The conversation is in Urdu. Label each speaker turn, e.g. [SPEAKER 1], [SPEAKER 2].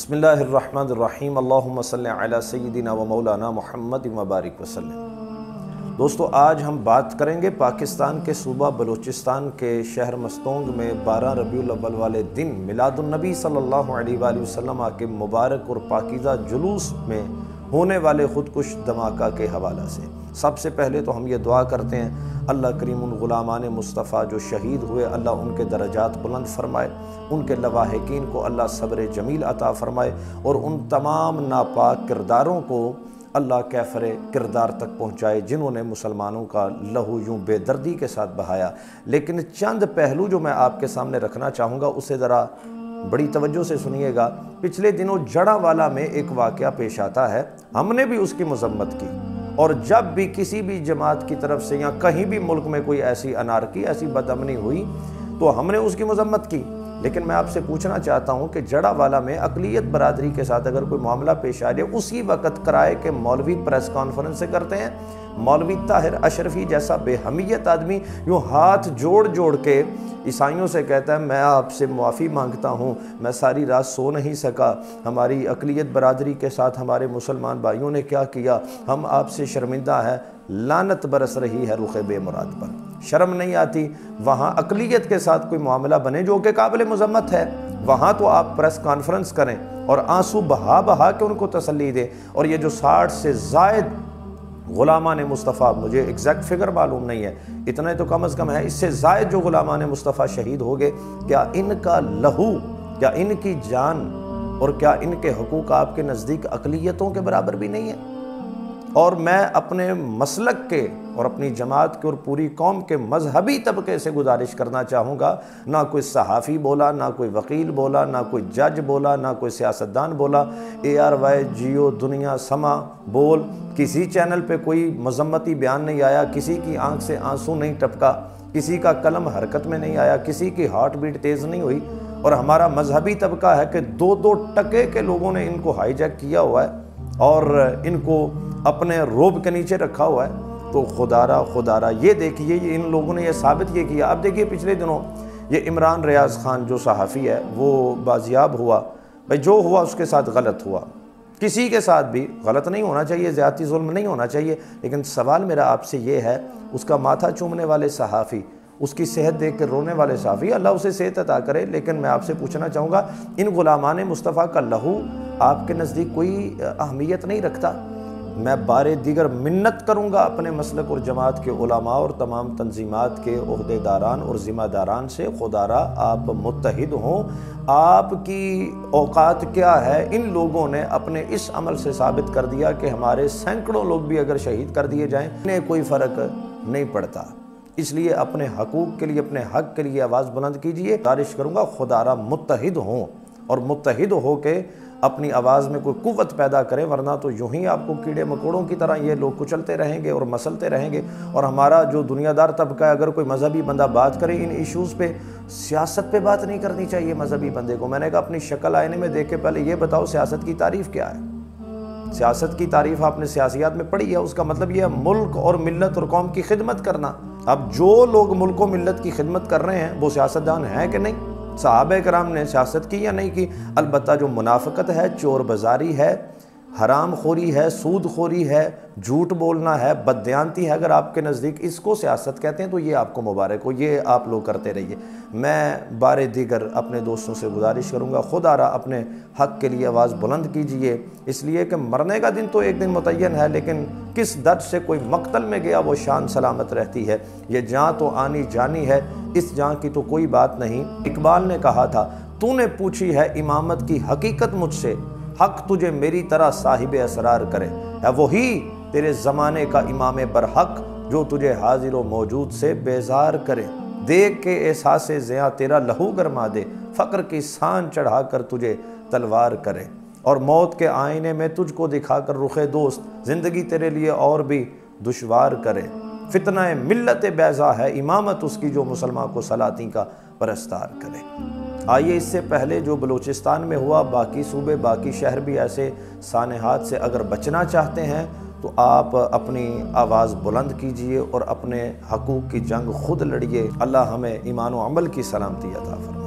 [SPEAKER 1] بسم اللہ الرحمن الرحیم اللہم صلی علی سیدنا و مولانا محمد مبارک وسلم۔ دوستو، آج ہم بات کریں گے پاکستان کے صوبہ بلوچستان کے شہر مستونگ میں 12 ربیع الاول والے دن میلاد النبی صلی اللہ علیہ وآلہ وسلم کے مبارک اور پاکیزہ جلوس میں ہونے والے خودکش دھماکہ کے حوالہ سے۔ سب سے پہلے تو ہم یہ دعا کرتے ہیں اللہ کریم ان غلامان مصطفیٰ جو شہید ہوئے، اللہ ان کے درجات بلند فرمائے، ان کے لواحقین کو اللہ صبر جمیل عطا فرمائے، اور ان تمام ناپاک کرداروں کو اللہ کیفر کردار تک پہنچائے جنہوں نے مسلمانوں کا لہو یوں بے دردی کے ساتھ بہایا۔ لیکن چند پہلو جو میں آپ کے سامنے رکھنا چاہوں گا اسے ذرا بڑی توجہ سے سنیے گا۔ پچھلے دنوں جڑاوالا میں ایک واقعہ پیش آتا ہے، ہم نے بھی اس کی مذمت کی، اور جب بھی کسی بھی جماعت کی طرف سے یا کہیں بھی ملک میں کوئی ایسی انارکی، ایسی بدامنی ہوئی تو ہم نے اس کی مذمت کی۔ لیکن میں آپ سے پوچھنا چاہتا ہوں کہ جڑاوالا میں اقلیت برادری کے ساتھ اگر کوئی معاملہ پیش آ جائے، اسی وقت کرائے کہ مولوی پریس کانفرنس سے کرتے ہیں، مولوی طاہر اشرفی جیسا بے حمیت آدمی یوں ہاتھ جوڑ کے عیسائیوں سے کہتا ہے میں آپ سے معافی مانگتا ہوں، میں ساری رات سو نہیں سکا، ہماری اقلیت برادری کے ساتھ ہمارے مسلمان بھائیوں نے کیا کیا، ہم آپ سے شرمندہ ہیں۔ لعنت برس رہی ہے رخ بے مراد پر۔ شرم نہیں آتی؟ وہاں اقلیت کے ساتھ کوئی معاملہ بنے جو کہ قابل مذمت ہے، وہاں تو آپ پریس کانفرنس کریں اور آنسو بہا کے ان کو تسلی دیں۔ اور یہ جو 60 سے زائد غلامان مصطفیٰ، مجھے ایگزیکٹ فگر معلوم نہیں ہے، اتنا تو کم از کم ہے، اس سے زائد جو غلامان مصطفیٰ شہید ہو گئے، کیا ان کا لہو، کیا ان کی جان اور کیا ان کے حقوق آپ کے نزدیک اقلیتوں کے برابر بھی نہیں ہے؟ اور میں اپنے مسلک کے اور اپنی جماعت کے اور پوری قوم کے مذہبی طبقے سے گزارش کرنا چاہوں گا، نہ کوئی صحافی بولا، نہ کوئی وکیل بولا، نہ کوئی جج بولا، نہ کوئی سیاستدان بولا، ARY جیو دنیا سما بول، کسی چینل پہ کوئی مذمتی بیان نہیں آیا، کسی کی آنکھ سے آنسو نہیں ٹپکا، کسی کا قلم حرکت میں نہیں آیا، کسی کی ہارٹ بیٹ تیز نہیں ہوئی۔ اور ہمارا مذہبی طبقہ ہے کہ 2 ٹکے کے لوگوں نے ان کو ہائی جیک کیا ہوا ہے اور ان کو اپنے روب کے نیچے رکھا ہوا ہے۔ تو خدارہ یہ دیکھیے، یہ ان لوگوں نے یہ ثابت یہ کیا۔ اب دیکھیے پچھلے دنوں یہ عمران ریاض خان جو صحافی ہے وہ بازیاب ہوا، بھائی جو ہوا اس کے ساتھ غلط ہوا، کسی کے ساتھ بھی غلط نہیں ہونا چاہیے، زیادتی ظلم نہیں ہونا چاہیے، لیکن سوال میرا آپ سے یہ ہے، اس کا ماتھا چومنے والے صحافی، اس کی صحت دیکھ کر رونے والے صحافی، اللہ اسے صحت عطا کرے، لیکن میں آپ سے پوچھنا چاہوں گا ان غلامان مصطفیٰ کا لہو آپ کے نزدیک کوئی اہمیت نہیں رکھتا؟ میں بارے دیگر منت کروں گا اپنے مسلک اور جماعت کے علماء اور تمام تنظیمات کے عہدیداران اور ذمہ داران سے، خدارہ آپ متحد ہوں۔ آپ کی اوقات کیا ہے؟ ان لوگوں نے اپنے اس عمل سے ثابت کر دیا کہ ہمارے سینکڑوں لوگ بھی اگر شہید کر دیے جائیں انہیں کوئی فرق نہیں پڑتا۔ اس لیے اپنے حقوق کے لیے، اپنے حق کے لیے آواز بلند کیجئے۔ گزارش کروں گا خدارہ متحد ہوں اور متحد ہو کے اپنی آواز میں کوئی قوت پیدا کریں، ورنہ تو یوں ہی آپ کو کیڑے مکوڑوں کی طرح یہ لوگ کچلتے رہیں گے اور مسلتے رہیں گے۔ اور ہمارا جو دنیا دار طبقہ ہے، اگر کوئی مذہبی بندہ بات کرے ان ایشوز پہ، سیاست پہ بات نہیں کرنی چاہیے مذہبی بندے کو۔ میں نے کہا اپنی شکل آئینے میں دیکھ کے پہلے یہ بتاؤ سیاست کی تعریف کیا ہے؟ سیاست کی تعریف آپ نے سیاسیات میں پڑھی ہے، اس کا مطلب یہ ہے ملک اور ملت اور قوم کی خدمت کرنا۔ اب جو لوگ ملک و ملت کی خدمت کر رہے ہیں وہ سیاستدان ہیں کہ نہیں؟ صحابہ کرام نے سیاست کی یا نہیں کی؟ البتہ جو منافقت ہے، چور بازاری ہے، حرام خوری ہے، سود خوری ہے، جھوٹ بولنا ہے، بددیانتی ہے، اگر آپ کے نزدیک اس کو سیاست کہتے ہیں تو یہ آپ کو مبارک ہو، یہ آپ لوگ کرتے رہیے۔ میں بارے دیگر اپنے دوستوں سے گزارش کروں گا خدارہ اپنے حق کے لیے آواز بلند کیجئے، اس لیے کہ مرنے کا دن تو ایک دن متعین ہے، لیکن کس درد سے کوئی مقتل میں گیا وہ شان سلامت رہتی ہے۔ یہ جان تو آنی جانی ہے، اس جان کی تو کوئی بات نہیں۔ اقبال نے کہا تھا تو نے پوچھی ہے امامت کی حقیقت مجھ سے، حق تجھے میری طرح صاحب اسرار کرے، ہے وہی تیرے زمانے کا امام برحق جو تجھے حاضر و موجود سے بیزار کرے، دیکھ کے احساس زیاں تیرا لہو گرما دے، فقر کی سان چڑھا کر تجھے تلوار کرے، اور موت کے آئینے میں تجھ کو دکھا کر رخ دوست زندگی تیرے لیے اور بھی دشوار کرے، فتنہ ملت بیضا ہے امامت اس کی جو مسلمان کو سلاطین کا پرستار کرے۔ آئیے اس سے پہلے جو بلوچستان میں ہوا، باقی صوبے، باقی شہر بھی ایسے سانحات سے اگر بچنا چاہتے ہیں تو آپ اپنی آواز بلند کیجئے اور اپنے حقوق کی جنگ خود لڑیے۔ اللہ ہمیں ایمان و عمل کی سلامتی عطا فرمائے۔